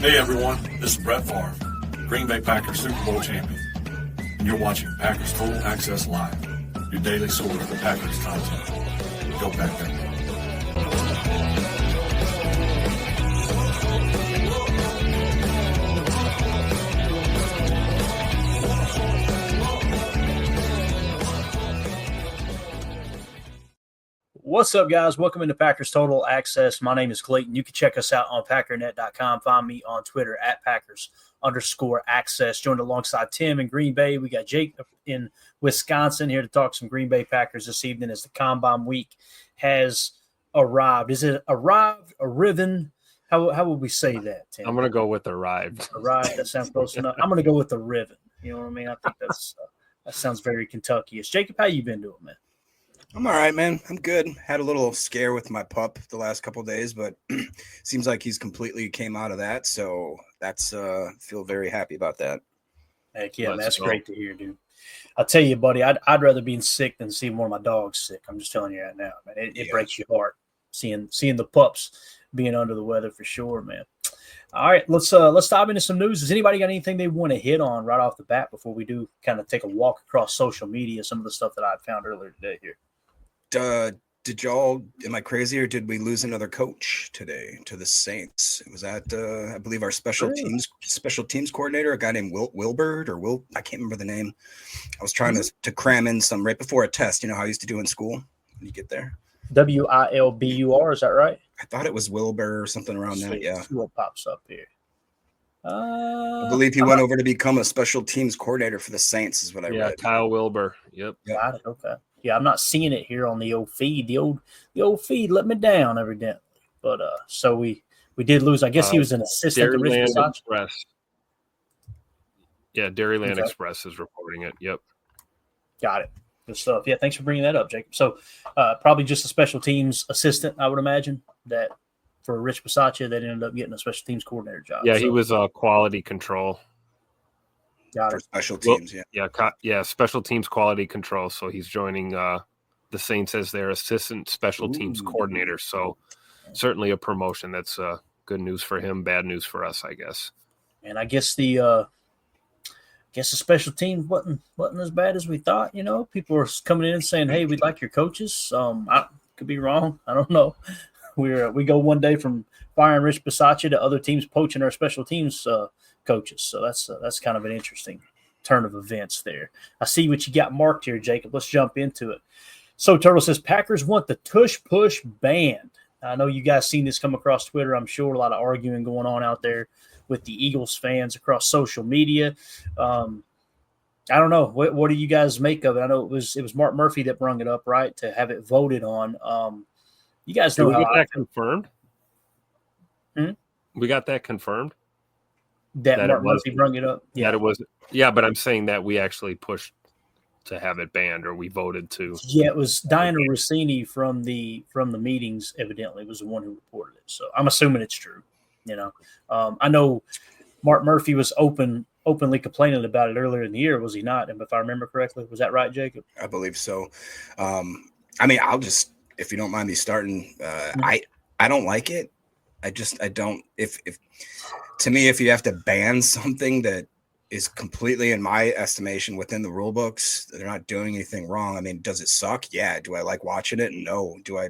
Hey everyone, this is Brett Favre, Green Bay Packers Super Bowl champion, and you're watching Packers Total Access Live, your daily source for Packers content. Go Packers. What's up, guys? Welcome into Packers Total Access. My name is Clayton. You can check us out on packernet.com. Find me on Twitter at Packers_access. Joined alongside Tim in Green Bay. We got Jake in Wisconsin here to talk some Green Bay Packers this evening as the Combine Week has arrived. Is it arrived, arriven? How would we say that, Tim? I'm going to go with arrived. Arrived, that sounds close enough. I'm going to go with arriven. You know what I mean? I think that sounds very Kentucky-ish. Jacob, how you been doing, man? I'm all right, man. I'm good. Had a little scare with my pup the last couple of days, but seems like he's completely came out of that. So that's feel very happy about that. Heck yeah, that's great to hear, dude. I'll tell you, buddy, I'd rather be sick than see one of my dogs sick. I'm just telling you right now, man. It breaks your heart seeing the pups being under the weather for sure, man. All right, let's dive into some news. Has anybody got anything they want to hit on right off the bat before we do kind of take a walk across social media? Some of the stuff that I found earlier today here. Did y'all, am I crazy, or did we lose another coach today to the Saints? Was that I believe our special teams coordinator, a guy named Wilbert or Will, I can't remember the name. I was trying to cram in some right before a test. You know how I used to do in school when you get there. Wilbur, is that right? I thought it was Wilbur or something around that. Yeah. See what pops up here. I believe he went over to become a special teams coordinator for the Saints, is what I read. Yeah, Kyle Wilbur. Yep. Got it. Okay. Yeah, I'm not seeing it here on the old feed. The old feed let me down evidently. But so we did lose. I guess he was an assistant to Rich Express. Yeah, Dairyland Express is reporting it. Yep. Got it. Good stuff. Yeah, thanks for bringing that up, Jacob. So probably just a special teams assistant, I would imagine, that for Rich Bisaccia that ended up getting a special teams coordinator job. Yeah, he was quality control. For special teams, special teams quality control. So he's joining the Saints as their assistant special teams coordinator. So certainly a promotion. That's good news for him, bad news for us, I guess. And I guess the special teams wasn't as bad as we thought. You know, people are coming in and saying, "Hey, we'd like your coaches." I could be wrong. I don't know. We go one day from firing Rich Bisaccia to other teams poaching our special teams coaches. So that's kind of an interesting turn of events there. I see what you got marked here, Jacob. Let's jump into it. So Turtle says Packers want the Tush push banned. I know you guys seen this come across Twitter. I'm sure a lot of arguing going on out there with the Eagles fans across social media. I don't know. What do you guys make of it? I know it was Mark Murphy that brought it up, right, to have it voted on. You guys know how we got that confirmed? We got that confirmed? That Mark Murphy brought it up? Yeah. That it was. Yeah, but I'm saying that we actually pushed to have it banned, or we voted to. Yeah, it was Diana Rossini from the meetings, evidently, was the one who reported it. So I'm assuming it's true. You know, I know Mark Murphy was openly complaining about it earlier in the year, was he not? And if I remember correctly, was that right, Jacob? I believe so. I mean, I'll just, if you don't mind me starting, I don't like it. I don't. If to me, if you have to ban something that is completely, in my estimation, within the rule books, they're not doing anything wrong. I mean, does it suck? Yeah. Do I like watching it? No. Do I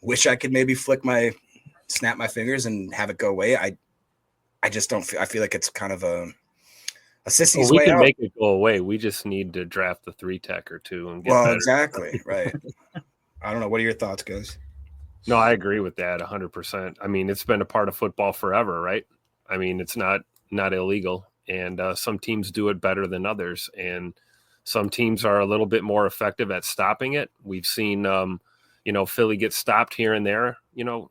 wish I could maybe snap my fingers and have it go away? I just don't feel. I feel like it's kind of a sissy's way out. We can make it go away. We just need to draft the 3-tech or 2 and get better. Exactly right. I don't know. What are your thoughts, guys? No, I agree with that 100%. I mean, it's been a part of football forever, right? I mean, it's not illegal, and some teams do it better than others, and some teams are a little bit more effective at stopping it. We've seen, Philly get stopped here and there,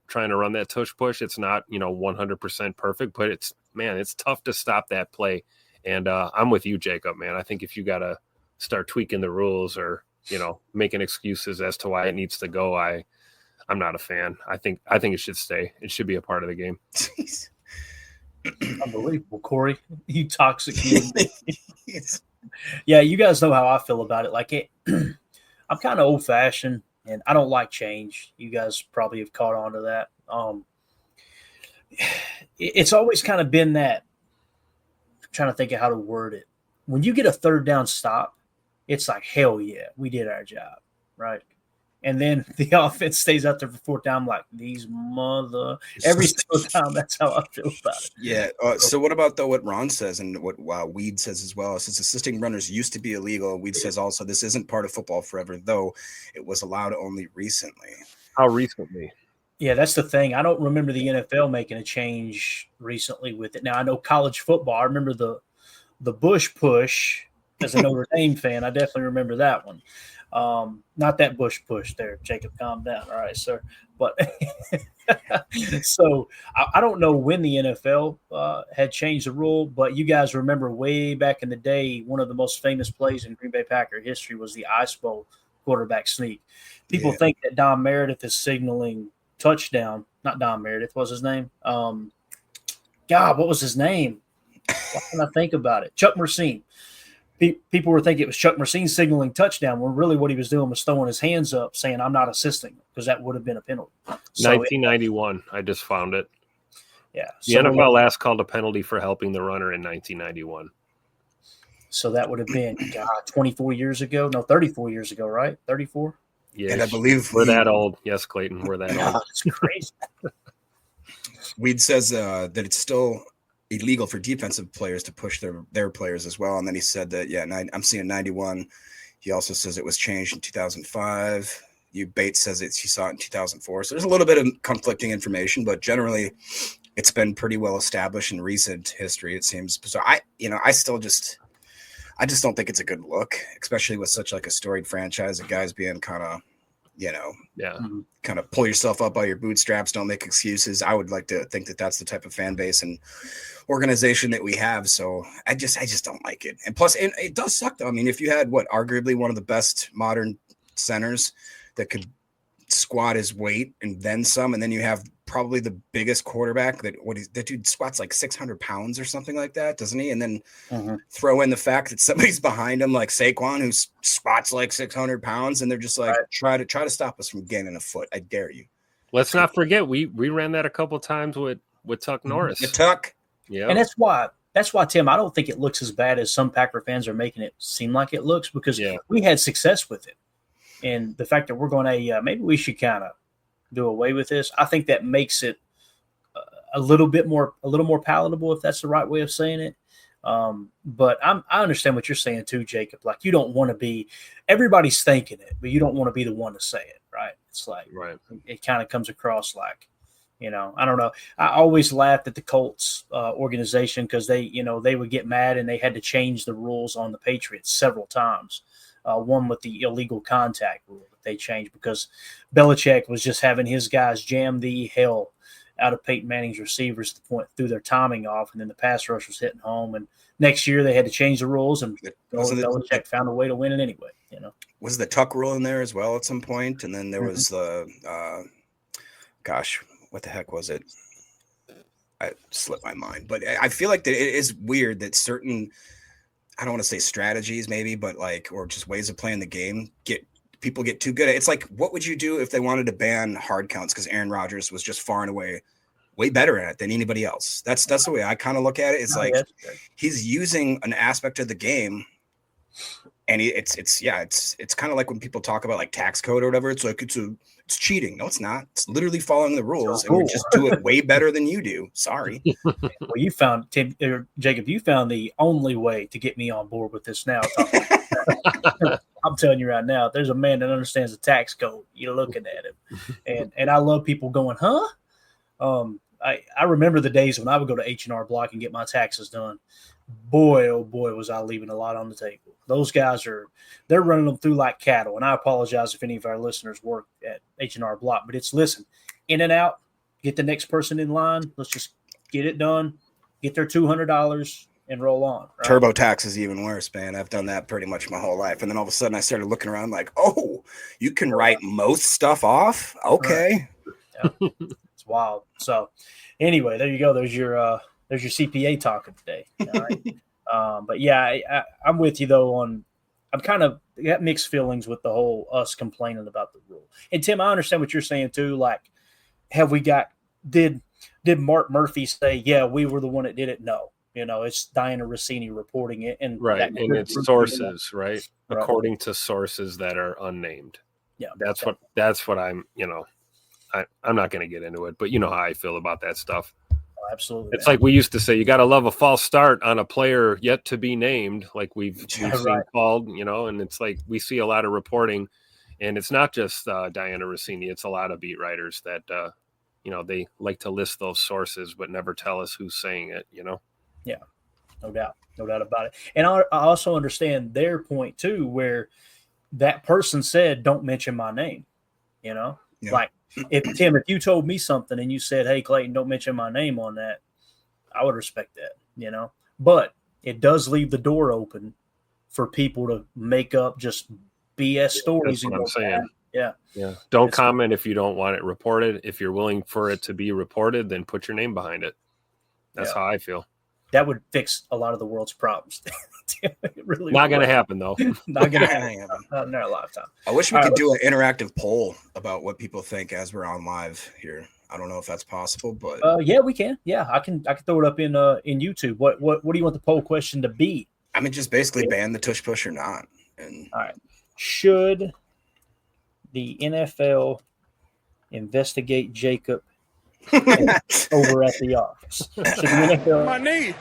trying to run that tush push. It's not, 100% perfect, but it's tough to stop that play. And I'm with you, Jacob, man. I think if you got to start tweaking the rules or, making excuses as to why it needs to go, I'm not a fan. I think it should stay. It should be a part of the game. Unbelievable, Corey. You toxic. Yeah, you guys know how I feel about it. Like I'm kind of old fashioned and I don't like change. You guys probably have caught on to that. it's always kind of been that. I'm trying to think of how to word it. When you get a third down stop, it's like, hell yeah, we did our job, right? And then the offense stays out there for fourth down. I'm like, these every single time. That's how I feel about it. Yeah. So what about what Ron says and what Weed says as well? Since assisting runners used to be illegal, Weed says also this isn't part of football forever, though it was allowed only recently. How recently? Yeah, that's the thing. I don't remember the NFL making a change recently with it. Now I know college football. I remember the Bush push as a Notre Dame fan. I definitely remember that one. Not that Bush push there, Jacob. Calm down, all right, sir. But so I don't know when the NFL had changed the rule, but you guys remember way back in the day, one of the most famous plays in Green Bay Packer history was the Ice Bowl quarterback sneak. People think that Don Meredith is signaling touchdown. Not Don Meredith. What was his name? God, what was his name? Why can I think about it? Chuck Mersine. People were thinking it was Chuck Mersine signaling touchdown, when really what he was doing was throwing his hands up saying, I'm not assisting, because that would have been a penalty. So 1991. I just found it. Yeah. The NFL last called a penalty for helping the runner in 1991. So that would have been, 24 years ago. No, 34 years ago, right? 34? Yeah. And I believe we're that old. Yes, Clayton, we're that old. It's crazy. Weed says that it's still illegal for defensive players to push their players as well. And then he said that, I'm seeing 91. He also says it was changed in 2005. Bates says he saw it in 2004. So there's a little bit of conflicting information, but generally it's been pretty well established in recent history, it seems. So I just don't think it's a good look, especially with such like a storied franchise of guys being kind of, kind of pull yourself up by your bootstraps, don't make excuses. I would like to think that that's the type of fan base and organization that we have. So I just don't like it. And plus, it does suck though. I mean, if you had arguably one of the best modern centers that could squat his weight and then some, and then you have probably the biggest quarterback that dude squats like 600 pounds or something like that, doesn't he? And then throw in the fact that somebody's behind him like Saquon, who squats like 600 pounds, and they're just like, try to stop us from gaining a foot. I dare you. Let's not forget we ran that a couple of times with Tuck Norris. The Tuck. Yeah. And that's why, Tim, I don't think it looks as bad as some Packer fans are making it seem like it looks, because we had success with it. And the fact that we're going to, maybe we should kind of do away with this, I think that makes it a little more palatable, if that's the right way of saying it. But I understand what you're saying too, Jacob. Like, you don't want to be, everybody's thinking it, but you don't want to be the one to say it, right? It's like, it kind of comes across like, I don't know. I always laughed at the Colts organization, because they would get mad and they had to change the rules on the Patriots several times. One with the illegal contact rule that they changed, because Belichick was just having his guys jam the hell out of Peyton Manning's receivers to the point through their timing off, and then the pass rush was hitting home. And next year they had to change the rules, and Belichick found a way to win it anyway. Was the Tuck rule in there as well at some point? And then there was the what the heck was it? I slipped my mind, but I feel like that it is weird that certain, I don't want to say strategies maybe, but or just ways of playing the game people get too good at. It's like, what would you do if they wanted to ban hard counts? Because Aaron Rodgers was just far and away way better at it than anybody else. That's the way I kind of look at it. It's he's using an aspect of the game, and it's kind of like when people talk about like tax code or whatever. It's like it's cheating. No, it's not. It's literally following the rules, and we just do it way better than you do. Sorry. Well, you found Jacob. You found the only way to get me on board with this now. I'm telling you right now, there's a man that understands the tax code. You're looking at him, and I love people going, huh? I remember the days when I would go to H&R Block and get my taxes done. Boy, oh boy, was I leaving a lot on the table. Those guys they're running them through like cattle. And I apologize if any of our listeners work at H&R Block, but it's, listen, in and out, get the next person in line. Let's just get it done, get their $200 and roll on. Right? TurboTax is even worse, man. I've done that pretty much my whole life. And then all of a sudden I started looking around like, oh, you can write most stuff off? Okay. Right. Yeah. It's wild. So anyway, there you go. There's your CPA talking today. All right. But yeah, I'm with you though I'm kind of got mixed feelings with the whole us complaining about the rule. And Tim, I understand what you're saying too. Like, did did Mark Murphy say, yeah, we were the one that did it? No. It's Diana Rossini reporting it. And right. And it's sources, right? According to sources that are unnamed. Yeah. That's what I'm, I'm not going to get into it, but you know how I feel about that stuff. Absolutely. It's like we used to say, you got to love a false start on a player yet to be named, like we've seen called, and it's like we see a lot of reporting, and it's not just Diana Rossini. It's a lot of beat writers that, they like to list those sources, but never tell us who's saying it, Yeah, no doubt about it. And I also understand their point too, where that person said, don't mention my name, Yeah. Like, if you told me something and you said, hey, Clayton, don't mention my name on that, I would respect that, But it does leave the door open for people to make up just BS stories. That's what I'm saying. Yeah. Yeah. Don't comment if you don't want it reported. If you're willing for it to be reported, then put your name behind it. That's how I feel. That would fix a lot of the world's problems. Really not going to happen, though. Not going to happen. Not in our lifetime. I wish we could do an interactive poll about what people think as we're on live here. I don't know if that's possible, but yeah, we can. Yeah, I can throw it up in YouTube. What do you want the poll question to be? I mean, just basically ban the tush push or not. And all right, should the NFL investigate Jacob over at the office? Should the NFL... My knee.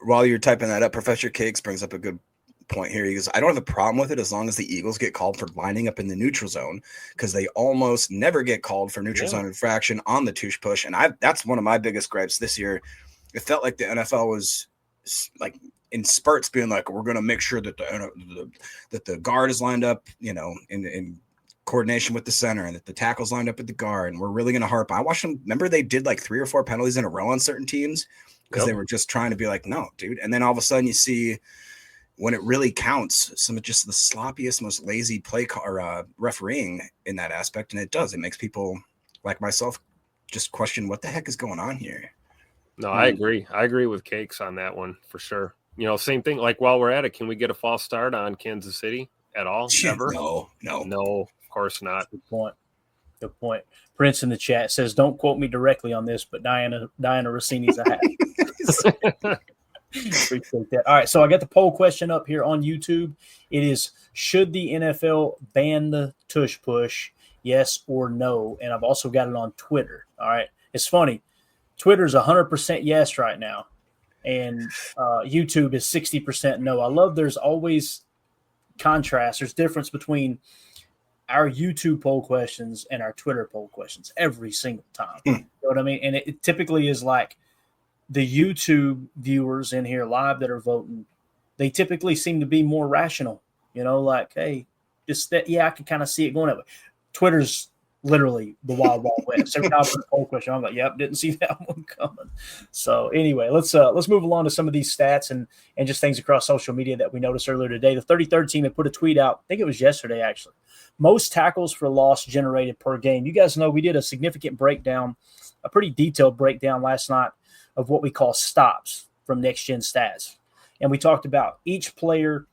While you're typing that up, Professor Cakes brings up a good point here. He goes, I don't have a problem with it as long as the Eagles get called for lining up in the neutral zone, because they almost never get called for neutral zone infraction on the tush push. And that's one of my biggest gripes this year. It felt like the NFL was like in spurts being like, we're going to make sure that the guard is lined up, in coordination with the center, and that the tackle's lined up with the guard. And we're really going to harp. I watched them. Remember, they did like 3 or 4 penalties in a row on certain teams because they were just trying to be like, no, dude. And then all of a sudden you see when it really counts, some of just the sloppiest, most lazy refereeing in that aspect. And it makes people like myself just question what the heck is going on here. No, I agree. I agree with Cakes on that one for sure. Same thing. Like, while we're at it, can we get a false start on Kansas City at all? Never? No, of course not. Good point. Prince in the chat says, don't quote me directly on this, but Diana Rossini's a hack. Appreciate that. All right, so I got the poll question up here on YouTube. It is, should the NFL ban the tush push, yes or no? And I've also got it on Twitter. All right, it's funny. Twitter's 100% yes right now, and YouTube is 60% no. I love there's always contrast. There's difference between our YouTube poll questions and our Twitter poll questions every single time. You know what I mean? And it typically is like the YouTube viewers in here live that are voting, they typically seem to be more rational, like, hey, just that, I can kind of see it going that way. Twitter's literally the wild west. Every time I put a poll question, I'm like, yep, didn't see that one coming. So anyway, let's move along to some of these stats and just things across social media that we noticed earlier today. The 33rd team had put a tweet out, I think it was yesterday actually. Most tackles for loss generated per game. You guys know we did a significant breakdown, a pretty detailed breakdown last night of what we call stops from Next Gen Stats. And we talked about each player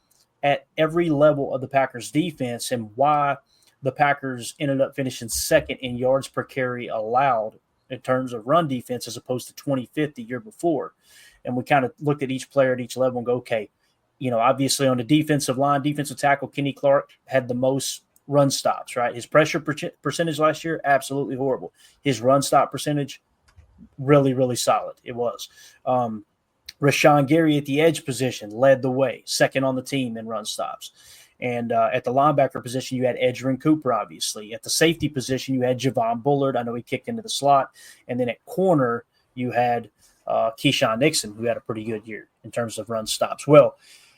at every level of the Packers defense and why the Packers ended up finishing second in yards per carry allowed in terms of run defense as opposed to 25th the year before. And we kind of looked at each player at each level and go, okay, obviously on the defensive line, defensive tackle, Kenny Clark had the most run stops, right? His pressure percentage last year, absolutely horrible. His run stop percentage, really, really solid. It was. Rashawn Gary at the edge position led the way, second on the team in run stops. And at the linebacker position, you had Edgerrin Cooper, obviously. At the safety position, you had Javon Bullard. I know he kicked into the slot. And then at corner, you had Keyshawn Nixon, who had a pretty good year in terms of run stops. Well,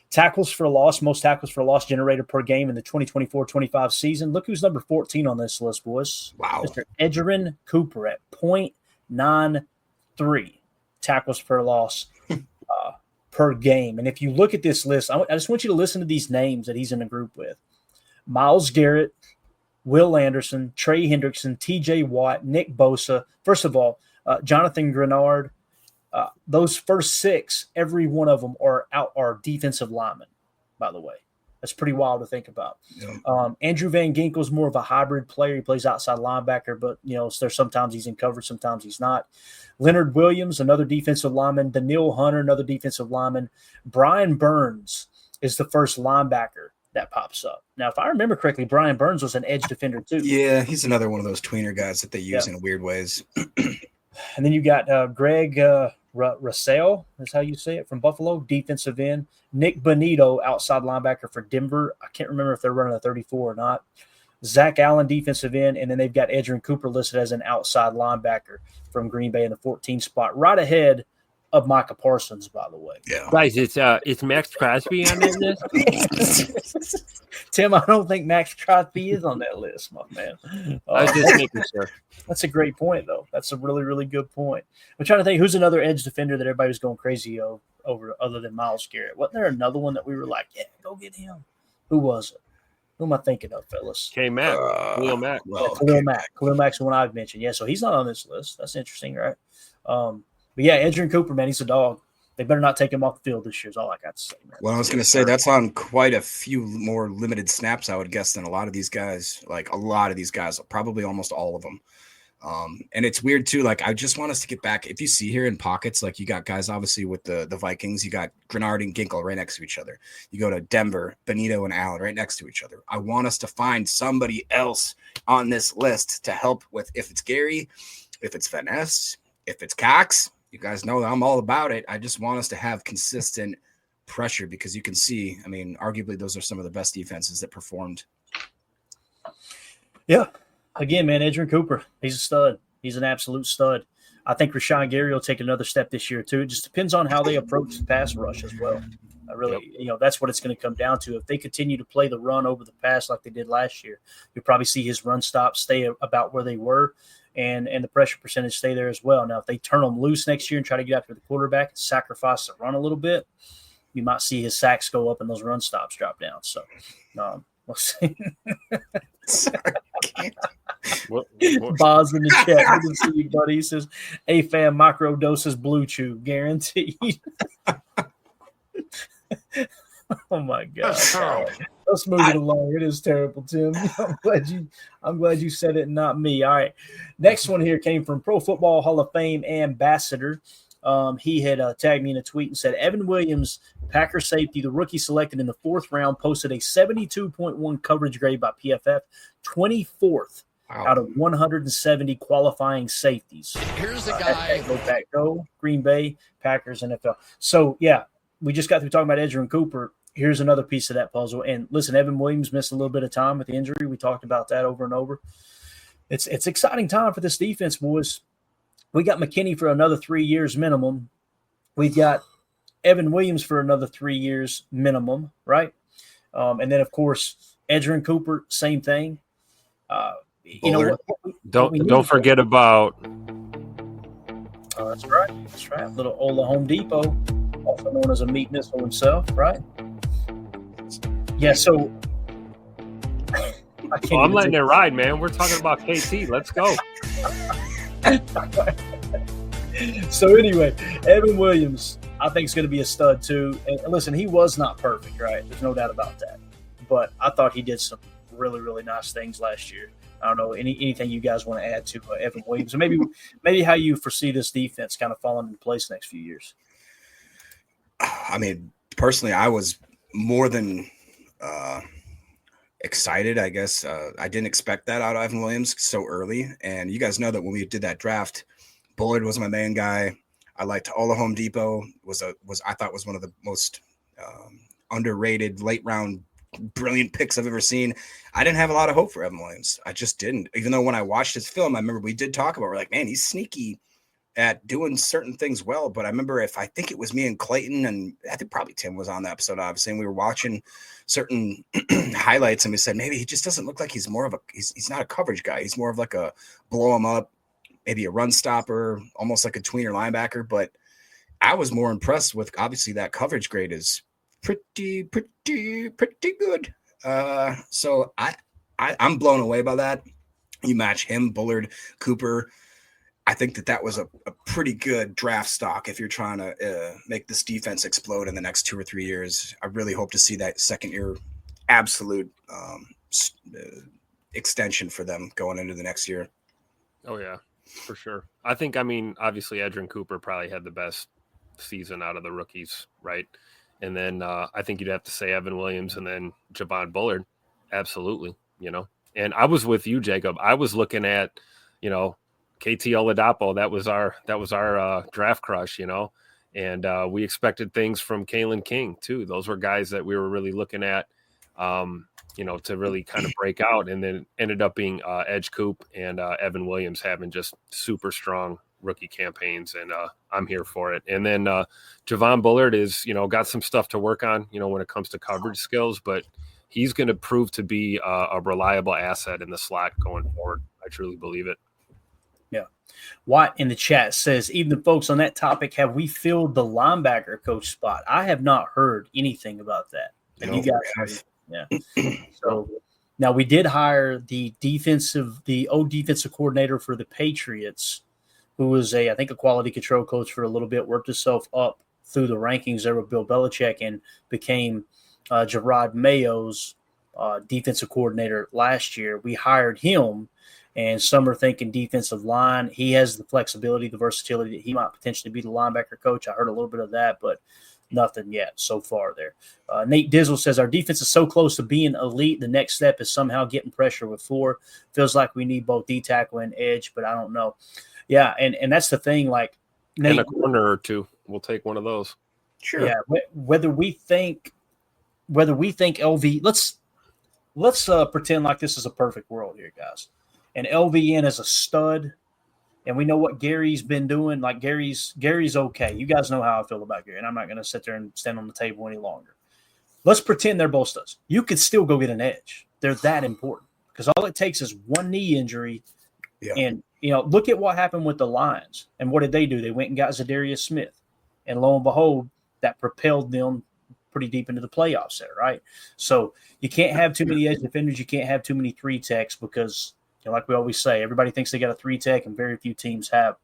tackles for loss, most tackles for loss generated per game in the 2024-25 season. Look who's number 14 on this list, boys. Wow. Mr. Edgerrin Cooper at 0.93 tackles for loss per game. And if you look at this list, I just want you to listen to these names that he's in a group with. Myles Garrett, Will Anderson, Trey Hendrickson, TJ Watt, Nick Bosa. First of all, Jonathan Grenard. Those first 6, every one of them are defensive linemen, by the way. That's pretty wild to think about. Yeah. Andrew Van Ginkel's more of a hybrid player. He plays outside linebacker, but there's sometimes he's in coverage, sometimes he's not. Leonard Williams, another defensive lineman. Daniil Hunter, another defensive lineman. Brian Burns is the first linebacker that pops up. Now, if I remember correctly, Brian Burns was an edge defender too. Yeah, he's another one of those tweener guys that they use in weird ways. And then you got Greg Russell, is how you say it, from Buffalo, defensive end. Nick Bonito, outside linebacker for Denver. I can't remember if they're running a 34 or not. Zach Allen, defensive end. And then they've got Edgerrin Cooper listed as an outside linebacker from Green Bay in the 14th spot, right ahead of Micah Parsons, by the way. Yeah. Guys, it's Max Crosby on that list? Tim, I don't think Max Crosby is on that list, my man. I was just making sure. That's a great point, though. That's a really, really good point. I'm trying to think who's another edge defender that everybody was going crazy over other than Myles Garrett. Wasn't there another one that we were like, yeah, go get him? Who was it? Who am I thinking of, fellas? K-Mac. Khalil Mack. Well, Khalil Mack. Khalil Mack's the one I've mentioned. Yeah, so he's not on this list. That's interesting, right? But yeah, Edgerrin Cooper, man, he's a dog. They better not take him off the field this year is all I got to say, man. Well, I was going to say that's on quite a few more limited snaps, I would guess, than a lot of these guys. Like a lot of these guys, probably almost all of them. And it's weird too. Like I just want us to get back. If you see here in pockets, like you got guys obviously with the Vikings, you got Grenard and Ginkel right next to each other. You go to Denver, Bonito and Allen right next to each other. I want us to find somebody else on this list to help with if it's Gary, if it's Van Ness, if it's Cox. You guys know that I'm all about it. I just want us to have consistent pressure because you can see, I mean, arguably those are some of the best defenses that performed. Yeah. Again, man, Edgerrin Cooper, he's a stud. He's an absolute stud. I think Rashawn Gary will take another step this year too. It just depends on how they approach the pass rush as well. I really, that's what it's going to come down to. If they continue to play the run over the pass like they did last year, you'll probably see his run stops stay about where they were and the pressure percentage stay there as well. Now, if they turn them loose next year and try to get after the quarterback and sacrifice the run a little bit, you might see his sacks go up and those run stops drop down. So, we'll see. Sorry, Boz in the chat. We can see you, buddy. He says, A-Fan microdoses Blue Chew. Guaranteed. Oh, my God. Let's move it along. It is terrible, Tim. I'm glad you said it and not me. All right. Next one here came from Pro Football Hall of Fame ambassador. He had tagged me in a tweet and said, Evan Williams, Packer safety, the rookie selected in the 4th round, posted a 72.1 coverage grade by PFF, 24th out of 170 qualifying safeties. Here's the guy. Go back, go. Green Bay, Packers, NFL. So, yeah, we just got through talking about Edgerrin Cooper. Here's another piece of that puzzle. And listen, Evan Williams missed a little bit of time with the injury. We talked about that over and over. It's exciting time for this defense, boys. We got McKinney for another 3 years minimum. We've got Evan Williams for another 3 years minimum, right? And then, of course, Edgerrin Cooper, same thing. Don't forget about. Oh, that's right. That's right. Little Ola Home Depot, also known as a meat missile himself, right? Yeah, so I'm letting it ride, man. We're talking about KT. Let's go. So anyway, Evan Williams, I think is going to be a stud too. And listen, he was not perfect, right? There's no doubt about that. But I thought he did some really, really nice things last year. I don't know anything you guys want to add to Evan Williams, and maybe how you foresee this defense kind of falling into place next few years. I mean, personally, I was more than excited, I guess. I didn't expect that out of Evan Williams so early. And you guys know that when we did that draft, Bullard was my main guy. I liked Ola Home Depot. I thought was one of the most underrated late round brilliant picks I've ever seen. I didn't have a lot of hope for Evan Williams. I just didn't. Even though when I watched his film, I remember we did talk about, we're like, man, he's sneaky at doing certain things well. But I remember I think it was me and Clayton, and I think probably Tim was on the episode, obviously, and we were watching certain highlights, and we said, maybe he just doesn't look like he's not a coverage guy. He's more of like a blow him up, maybe a run stopper, almost like a tweener linebacker. But I was more impressed with, obviously, that coverage grade is pretty good. So I'm blown away by that. You match him, Bullard, Cooper. I think that was a pretty good draft stock if you're trying to make this defense explode in the next 2 or 3 years. I really hope to see that second year absolute extension for them going into the next year. Oh yeah, for sure. I think, obviously Edgerrin Cooper probably had the best season out of the rookies, right? And then I think you'd have to say Evan Williams and then Javon Bullard. Absolutely. And I was with you, Jacob. I was looking at, KT Oladapo. That was our draft crush, and we expected things from Kalen King too. Those were guys that we were really looking at, to really kind of break out, and then ended up being Edge Coop and Evan Williams having just super strong rookie campaigns, and I'm here for it. And then Javon Bullard is, got some stuff to work on, when it comes to coverage skills, but he's going to prove to be a reliable asset in the slot going forward. I truly believe it. Yeah. Watt in the chat says, even the folks on that topic, have we filled the linebacker coach spot? I have not heard anything about that. Have you guys heard? Yeah. So now we did hire the old defensive coordinator for the Patriots, who was I think a quality control coach for a little bit, worked himself up through the rankings there with Bill Belichick and became Gerard Mayo's defensive coordinator last year. We hired him, and some are thinking defensive line. He has the flexibility, the versatility that he might potentially be the linebacker coach. I heard a little bit of that, but nothing yet so far there. Nate Dizzle says, our defense is so close to being elite. The next step is somehow getting pressure with 4. Feels like we need both D-tackle and edge, but I don't know. Yeah, and that's the thing. Like, Nate, and a corner or two, we'll take one of those. Sure. Yeah, whether we think LV, let's pretend like this is a perfect world here, guys. And LVN is a stud, and we know what Gary's been doing. Like Gary's okay. You guys know how I feel about Gary, and I'm not going to sit there and stand on the table any longer. Let's pretend they're both studs. You could still go get an edge. They're that important because all it takes is one knee injury. Yeah. And, look at what happened with the Lions. And what did they do? They went and got Zadarius Smith. And lo and behold, that propelled them pretty deep into the playoffs there, right? So you can't have too many edge defenders. You can't have too many 3-techs because, like we always say, everybody thinks they got a 3-tech and very few teams have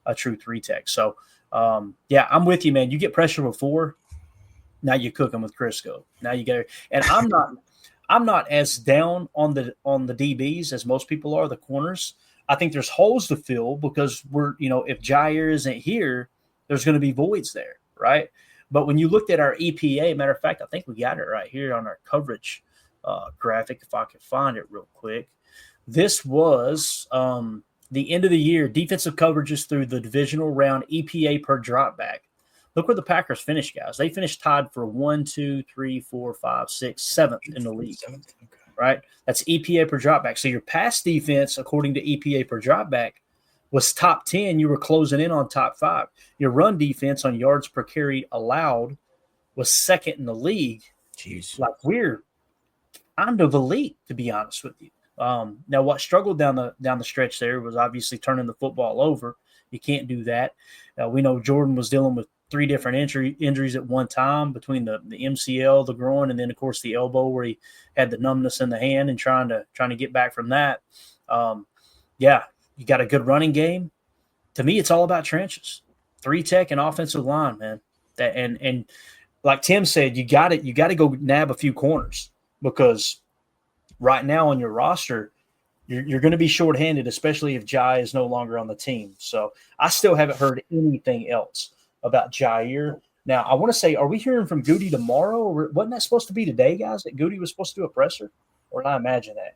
a true 3-tech. So, I'm with you, man. You get pressure with 4. Now you cook them with Crisco. Now you get – and I'm not as down on the DBs as most people are, the corners. I think there's holes to fill because if Jair isn't here, there's going to be voids there, right? But when you looked at our EPA, matter of fact, I think we got it right here on our coverage graphic, if I can find it real quick. This was the end of the year defensive coverages through the divisional round EPA per drop back. Look where the Packers finished, guys. They finished tied for 1, 2, 3, 4, 5, 6, 7th in the league. Okay. Right? That's EPA per dropback. So your pass defense, according to EPA per dropback, was top 10. You were closing in on top 5. Your run defense on yards per carry allowed was second in the league. Jeez. Like we're kind of elite, to be honest with you. Now, what struggled down the stretch there was obviously turning the football over. You can't do that. We know Jordan was dealing with 3 different injuries at one time between the MCL, the groin, and then of course the elbow where he had the numbness in the hand and trying to get back from that. You got a good running game. To me, it's all about trenches, 3-tech and offensive line, man. That and like Tim said, you got to go nab a few corners because right now on your roster, you're going to be shorthanded, especially if Jai is no longer on the team. So I still haven't heard anything else about Jair. Now, I want to say, are we hearing from Goody tomorrow? Or wasn't that supposed to be today, guys, that Goody was supposed to do a presser? Or did I imagine that?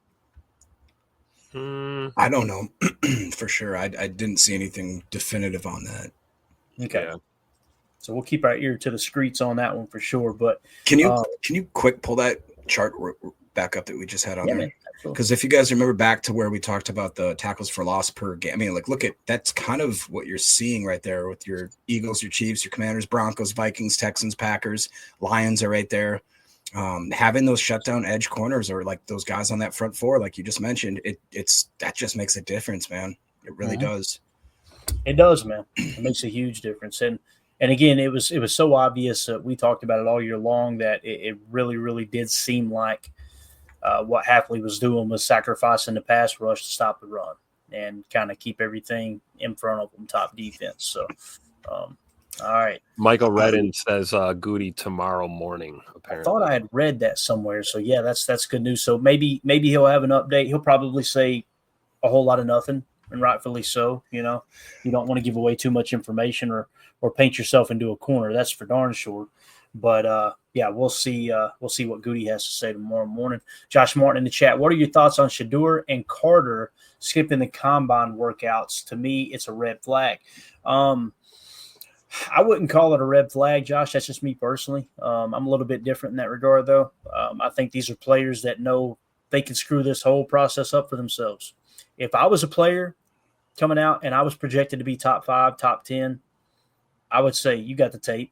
I don't know for sure. I didn't see anything definitive on that. Okay. Yeah. So we'll keep our ear to the streets on that one for sure. But can you quick pull that chart back up that we just had on there? Because if you guys remember back to where we talked about the tackles for loss per game, I mean, like, look at that's kind of what you're seeing right there with your Eagles, your Chiefs, your Commanders, Broncos, Vikings, Texans, Packers, Lions are right there. Having those shutdown edge corners or like those guys on that front 4, like you just mentioned, that just makes a difference, man. It really does. It does, man. It makes a huge difference. And again, it was so obvious. We talked about it all year long that it really, really did seem like what Hafley was doing was sacrificing the pass rush to stop the run and kind of keep everything in front of them, top defense. So All right. Michael Redden says Goody tomorrow morning, I apparently. thought I had read that somewhere. So, yeah, that's good news. So maybe he'll have an update. He'll probably say a whole lot of nothing, and rightfully so. You know, you don't want to give away too much information or paint yourself into a corner. That's for darn sure. But, yeah, we'll see what Goody has to say tomorrow morning. Josh Martin in the chat, what are your thoughts on Shedeur and Carter skipping the combine workouts? To me, it's a red flag. I wouldn't call it a red flag, Josh. That's just me personally. I'm a little bit different in that regard, though. I think these are players that know they can screw this whole process up for themselves. If I was a player coming out and I was projected to be top 5, top 10, I would say, you got the tape.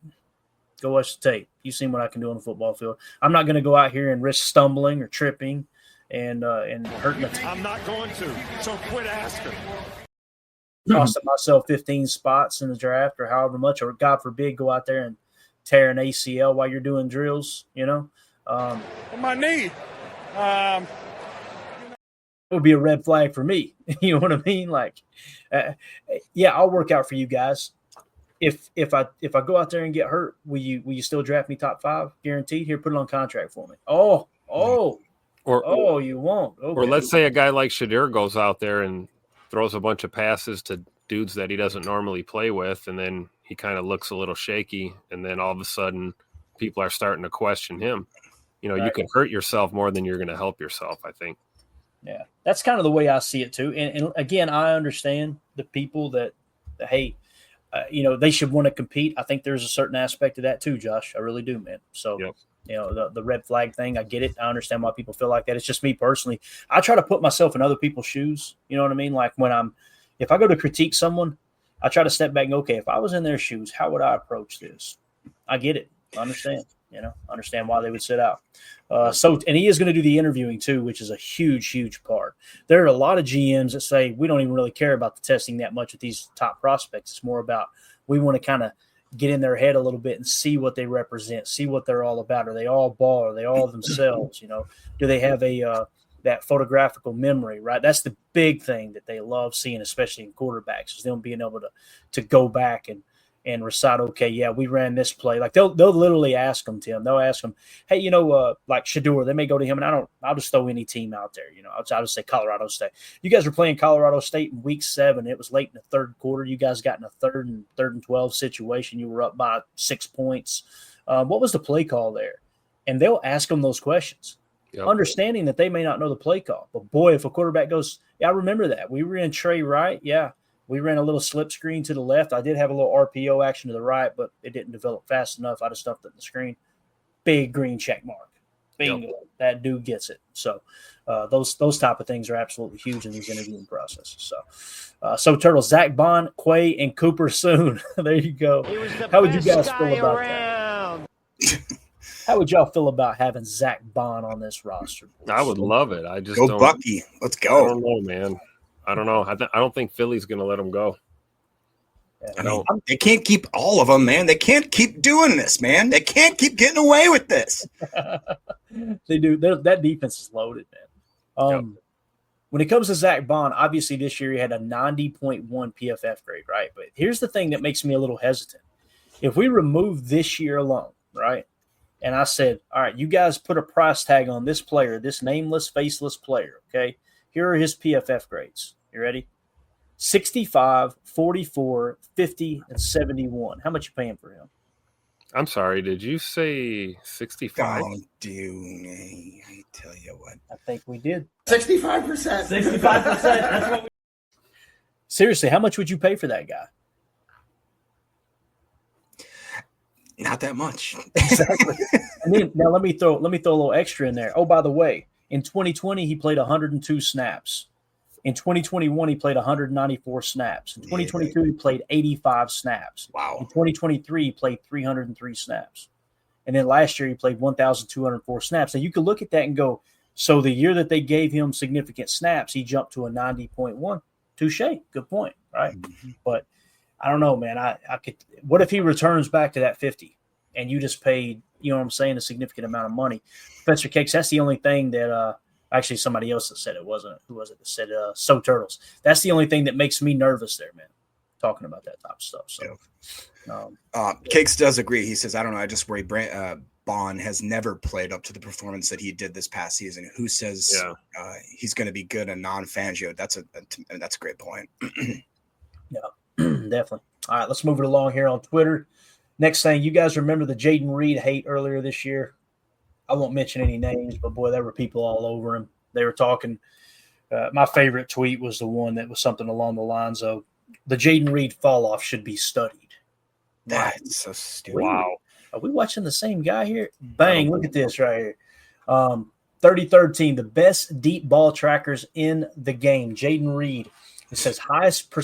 Go watch the tape. You've seen what I can do on the football field. I'm not going to go out here and risk stumbling or tripping and hurting the team. I'm not going to, so quit asking. Costing myself 15 spots in the draft or however much, or God forbid, go out there and tear an ACL while you're doing drills, you know. My knee. It would be a red flag for me. You know what I mean? Like, yeah, I'll work out for you guys. If I go out there and get hurt, will you still draft me top 5? Guaranteed? Here, put it on contract for me. Oh, you won't. Okay. Or let's say a guy like Shedeur goes out there and throws a bunch of passes to dudes that he doesn't normally play with, and then he kind of looks a little shaky, and then all of a sudden people are starting to question him. You know, right. You can hurt yourself more than you're going to help yourself, I think. Yeah, that's kind of the way I see it too. And again, I understand the people that hey, you know, they should want to compete. I think there's a certain aspect of that too, Josh. I really do, man. So, yep. You know, the red flag thing, I get it. I understand why people feel like that. It's just me personally. I try to put myself in other people's shoes. You know what I mean? Like if I go to critique someone, I try to step back and go, okay, if I was in their shoes, how would I approach this? I get it. I understand. You know, understand why they would sit out. And he is going to do the interviewing too, which is a huge, huge part. There are a lot of GMs that say we don't even really care about the testing that much with these top prospects. It's more about we want to kind of get in their head a little bit and see what they represent, see what they're all about. Are they all ball? Are they all themselves? You know, do they have that photographical memory, right? That's the big thing that they love seeing, especially in quarterbacks, is them being able to go back and recite, okay, yeah, we ran this play. Like they'll literally ask them, Tim. They'll ask them, hey, you know, like Shedeur, they may go to him, and I'll just throw any team out there. You know, I'll just say Colorado State. You guys were playing Colorado State in week 7. It was late in the third quarter. You guys got in a third and 12 situation. You were up by 6 points. What was the play call there? And they'll ask them those questions, understanding that they may not know the play call. But boy, if a quarterback goes, yeah, I remember that. We ran Trey right. Yeah. We ran a little slip screen to the left. I did have a little RPO action to the right, but it didn't develop fast enough. I just stuffed it in the screen. Big green check mark. Bingo. Yep. That dude gets it. So those type of things are absolutely huge in these interviewing processes. So Turtles, Zach Bond, Quay, and Cooper soon. There you go. How would you guys feel about that? How would y'all feel about having Zach Bond on this roster? I would love it. I just go Bucky. Let's go. I don't know, man. I don't know. I don't think Philly's going to let him go. I mean, they can't keep all of them, man. They can't keep doing this, man. They can't keep getting away with this. They do. That defense is loaded, man. When it comes to Zach Bond, obviously this year he had a 90.1 PFF grade, right? But here's the thing that makes me a little hesitant. If we remove this year alone, right, and I said, all right, you guys put a price tag on this player, this nameless, faceless player, okay? Here are his PFF grades. You ready? 65, 44, 50, and 71. How much you paying for him? I'm sorry. Did you say 65? Don't do I tell you what. I think we did. 65%. 65%. That's what we. Seriously, how much would you pay for that guy? Not that much. Exactly. And then now let me throw a little extra in there. Oh, by the way, in 2020 he played 102 snaps. In 2021 he played 194 snaps. In 2022 he played 85 snaps. Wow. In 2023 he played 303 snaps. And then last year he played 1,204 snaps. Now you could look at that and go, so the year that they gave him significant snaps, he jumped to a 90.1. Touche. Good point, right? Mm-hmm. But I don't know, man. I could. What if he returns back to that 50 and you just paid, you know what I'm saying, a significant amount of money? Professor Cakes, that's the only thing that actually somebody else that said it wasn't. Who was it that said So Turtles? That's the only thing that makes me nervous there, man. talking about that type of stuff. So, Cakes does agree. He says, I don't know. I just worry Bond has never played up to the performance that he did this past season. Who says he's going to be good and non-Fangio? That's a great point. Yeah, definitely. All right, let's move it along here on Twitter. Next thing, you guys remember the Jaden Reed hate earlier this year? I won't mention any names, but boy, there were people all over him. They were talking. My favorite tweet was the one that was something along the lines of, the Jaden Reed fall off should be studied. That's so stupid. Wow. Are we watching the same guy here? Bang, look at this right here. 33rd team, the best deep ball trackers in the game. Jaden Reed. It says highest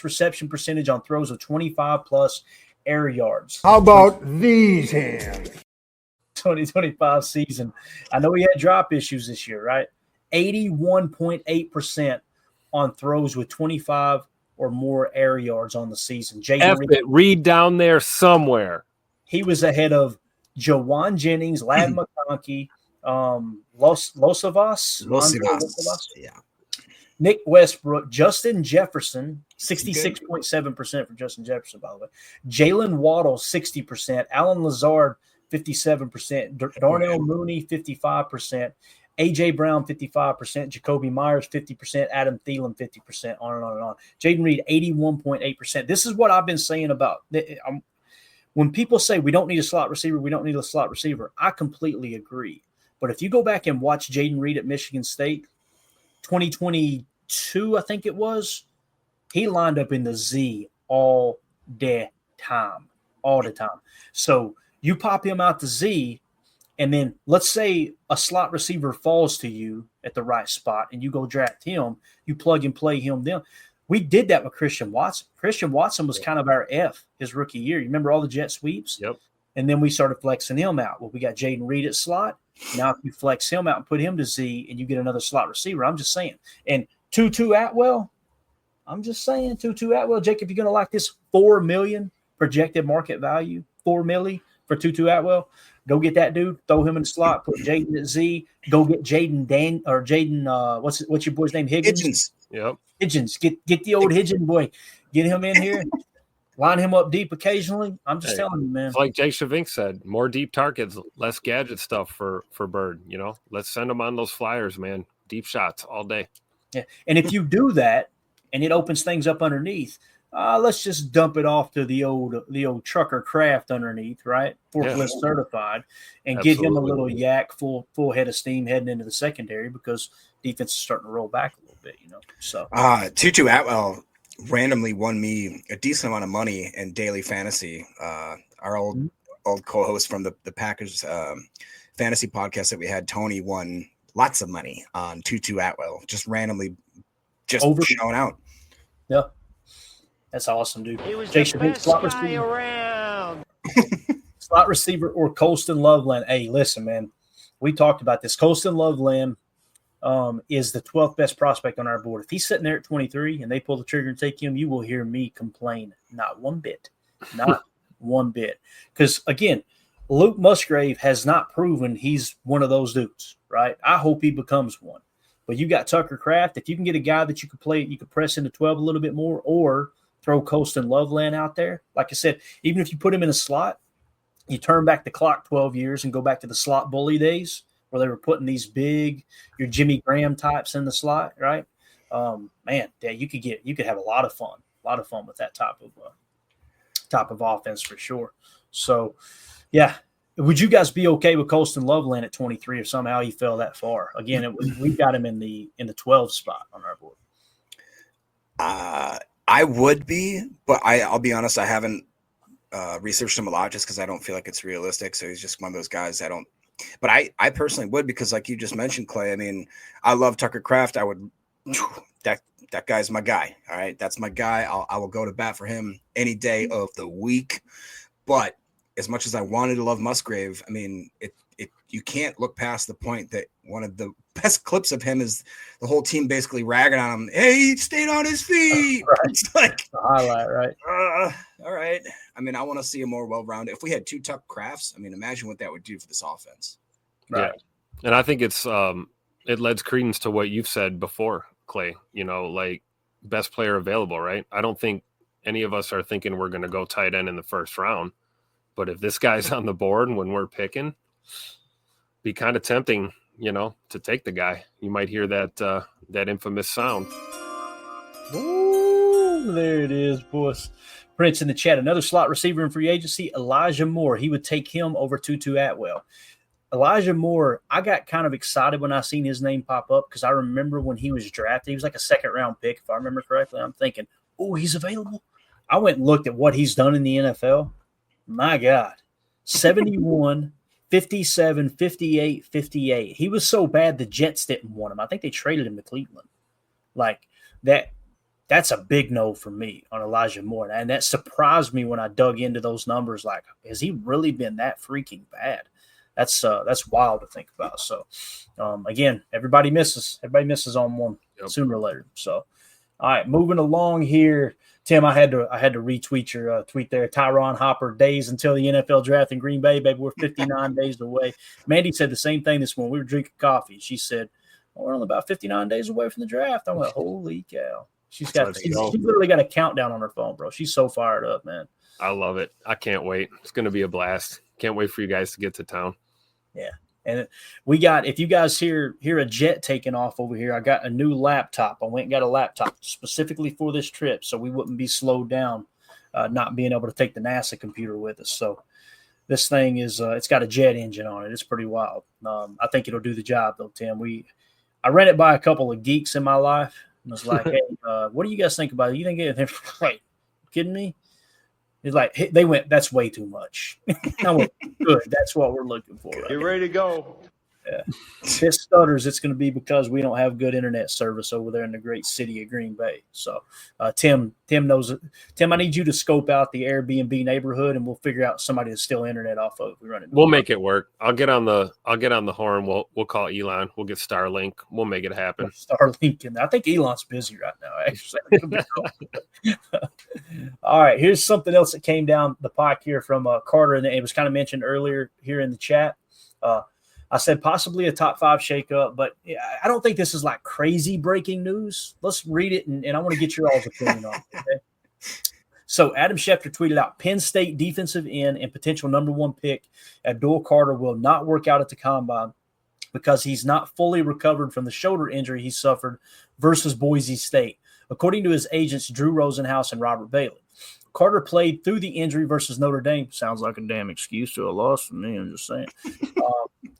reception percentage on throws of 25-plus air yards. How about these hands? 2025 season. I know he had drop issues this year, right? 81.8% on throws with 25 or more air yards on the season. Jaden Reed down there somewhere. He was ahead of Jawan Jennings, Lad McConkey, Losavas. Yeah. Nick Westbrook, Justin Jefferson, 66.7% for Justin Jefferson, by the way. Jalen Waddle, 60%. Alan Lazard, 57%. Darnell Mooney, 55%. A.J. Brown, 55%. Jacoby Myers, 50%. Adam Thielen, 50%. On and on and on. Jaden Reed, 81.8%. This is what I've been saying about when people say we don't need a slot receiver, I completely agree. But if you go back and watch Jaden Reed at Michigan State, 2022, I think it was, he lined up in the Z all the time. So you pop him out the Z, and then let's say a slot receiver falls to you at the right spot and you go draft him, you plug and play him then. We did that with Christian Watson. Christian Watson was kind of our F his rookie year. You remember all the jet sweeps? Yep. And then we started flexing him out. Well, we got Jaden Reed at slot. Now if you flex him out and put him to Z and you get another slot receiver, I'm just saying. And Tutu Atwell, Jake, if you're going to like this $4 million projected market value, $4 million for Tutu Atwell, go get that dude, throw him in the slot, put Jaden at Z, go get what's your boy's name? Higgins. Yep. Higgins. Get the old Higgins boy. Get him in here. Line him up deep occasionally. I'm just telling you, man. It's like Jake Shavink said, more deep targets, less gadget stuff for Bird. You know, let's send him on those flyers, man. Deep shots all day. Yeah. And if you do that and it opens things up underneath, let's just dump it off to the old trucker craft underneath, right? Forklift certified, and get him a little yak, full head of steam heading into the secondary because defense is starting to roll back a little bit, you know. So Tutu Atwell randomly won me a decent amount of money in daily fantasy. Our old co-host from the Packers fantasy podcast that we had, Tony, won lots of money on Tutu Atwell, just randomly showing out. Yeah. That's awesome, dude. He was Jason, the best guy around. Slot receiver or Colston Loveland. Hey, listen, man. We talked about this. Colston Loveland is the 12th best prospect on our board. If he's sitting there at 23 and they pull the trigger and take him, you will hear me complain. Not one bit. Not one bit. Because, again, Luke Musgrave has not proven he's one of those dudes, right? I hope he becomes one. But you got Tucker Kraft. If you can get a guy that you could press into 12 a little bit more, or throw Colston Loveland out there. Like I said, even if you put him in a slot, you turn back the clock 12 years and go back to the slot bully days where they were putting these big, your Jimmy Graham types in the slot, right? Man, yeah, you could have a lot of fun with that type of offense for sure. So, yeah. Would you guys be okay with Colston Loveland at 23 if somehow he fell that far? Again, we've got him in the 12 spot on our board. I would be, but I'll be honest, I haven't researched him a lot just because I don't feel like it's realistic. So he's just one of those guys but I personally would, because like you just mentioned, Clay, I mean, I love Tucker Kraft. I would, that guy's my guy. All right. That's my guy. I will go to bat for him any day of the week. But as much as I wanted to love Musgrave, I mean, you can't look past the point that one of the best clips of him is the whole team basically ragging on him. Hey, he stayed on his feet. Right. It's like the highlight, right? All right. I mean, I want to see a more well-rounded. If we had two Tuck Crafts, I mean, imagine what that would do for this offense. Right. Yeah. And I think it's it lends credence to what you've said before, Clay. You know, like best player available, right? I don't think any of us are thinking we're going to go tight end in the first round. But if this guy's on the board when we're picking, be kind of tempting, to take the guy. You might hear that infamous sound. Ooh, there it is, boys. Prince in the chat. Another slot receiver in free agency, Elijah Moore. He would take him over Tutu Atwell. Elijah Moore, I got kind of excited when I seen his name pop up because I remember when he was drafted, he was like a second-round pick, if I remember correctly. I'm thinking, oh, he's available. I went and looked at what he's done in the NFL. My God, 71, 57, 58, 58. He was so bad the Jets didn't want him. I think they traded him to Cleveland. Like that's a big no for me on Elijah Moore. And that surprised me when I dug into those numbers. Like, has he really been that freaking bad? That's wild to think about. So, again, everybody misses. Everybody misses on one sooner or later. So, all right, moving along here. Tim, I had to retweet your tweet there. Tyron Hopper, days until the NFL draft in Green Bay, baby. We're 59 days away. Mandy said the same thing this morning. We were drinking coffee. She said, we're only about 59 days away from the draft. I went, holy cow. She's literally got a countdown on her phone, bro. She's so fired up, man. I love it. I can't wait. It's going to be a blast. Can't wait for you guys to get to town. Yeah. And we got, if you guys hear a jet taking off over here, I got a new laptop. I went and got a laptop specifically for this trip so we wouldn't be slowed down not being able to take the NASA computer with us. So this thing is, it's got a jet engine on it. It's pretty wild. I think it'll do the job though, Tim. I ran it by a couple of geeks in my life and was like, hey, what do you guys think about it? You think they're like, kidding me? It's like they went, that's way too much. I went, good. That's what we're looking for. Right Get here. ready to go. Yeah. If it stutters, it's going to be because we don't have good internet service over there in the great city of Green Bay. So, Tim knows it. Tim, I need you to scope out the Airbnb neighborhood, and we'll figure out somebody to steal internet off of. We run it. We'll make it work. I'll get on the horn. We'll call Elon. We'll get Starlink. We'll make it happen. Starlink, and I think Elon's busy right now. Actually. All right, here's something else that came down the pike here from Carter, and it was kind of mentioned earlier here in the chat. I said possibly a top 5 shakeup, but I don't think this is like crazy breaking news. Let's read it, and I want to get your all's opinion on it. Okay? So Adam Schefter tweeted out, Penn State defensive end and potential number 1 pick Abdul Carter will not work out at the combine because he's not fully recovered from the shoulder injury he suffered versus Boise State, according to his agents Drew Rosenhaus and Robert Bailey. Carter played through the injury versus Notre Dame. Sounds like a damn excuse to a loss for me. I'm just saying.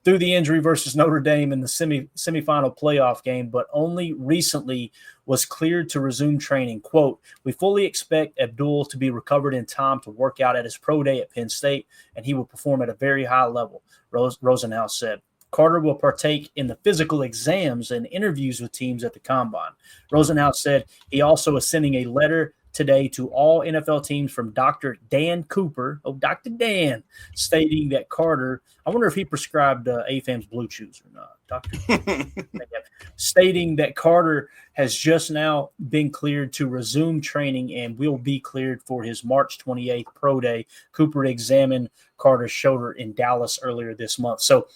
Through the injury versus Notre Dame in the semifinal playoff game, but only recently was cleared to resume training. Quote, we fully expect Abdul to be recovered in time to work out at his pro day at Penn State, and he will perform at a very high level, Rosenhaus said. Carter will partake in the physical exams and interviews with teams at the combine. Rosenhaus said he also is sending a letter today to all NFL teams from Dr. Dan Cooper, Dr. Dan, stating that Carter, I wonder if he prescribed AFAM's Blue Chews or not. Stating that Carter has just now been cleared to resume training and will be cleared for his March 28th pro day. Cooper examined Carter's shoulder in Dallas earlier this month. So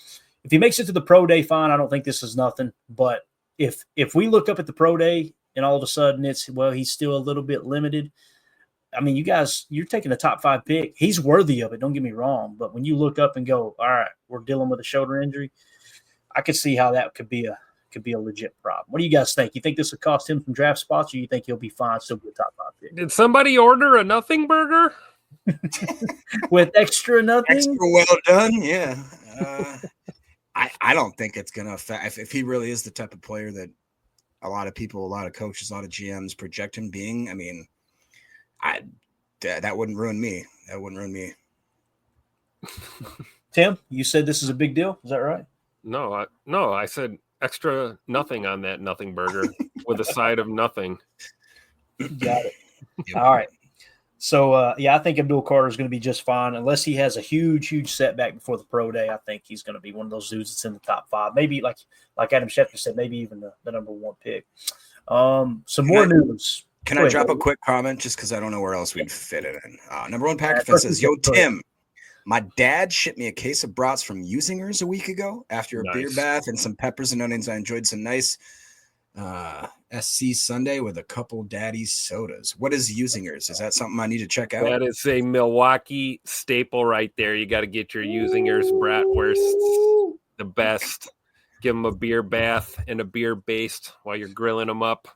if he makes it to the pro day, fine. I don't think this is nothing. But if we look up at the pro day, and all of a sudden he's still a little bit limited. I mean, you guys, you're taking a top 5 pick. He's worthy of it. Don't get me wrong. But when you look up and go, all right, we're dealing with a shoulder injury, I could see how that could be a legit problem. What do you guys think? You think this would cost him some draft spots, or you think he'll be fine, still be a top 5 pick? Did somebody order a nothing burger? With extra nothing? Extra well done, yeah. I don't think it's going to affect – if he really is the type of player that a lot of people, a lot of coaches, a lot of GMs project him being, I mean, that wouldn't ruin me. That wouldn't ruin me. Tim, you said this is a big deal. Is that right? No, I said extra nothing on that nothing burger with a side of nothing. Got it. Yep. All right. So, I think Abdul Carter is going to be just fine unless he has a huge setback before the pro day. I think he's going to be one of those dudes that's in the top 5. Maybe like Adam Schefter said, maybe even the number 1 pick. Some more news. Can I drop a quick comment just because I don't know where else we'd fit it in? Number 1 Packer fan says, yo, Tim, my dad shipped me a case of brats from Usingers a week ago after a beer bath and some peppers and onions. I enjoyed some nice SC Sunday with a couple daddy's sodas. What is Usingers? Is that something I need to check out? That is a Milwaukee staple right there. You got to get your Usingers bratwursts, the best. Give them a beer bath and a beer baste while you're grilling them up.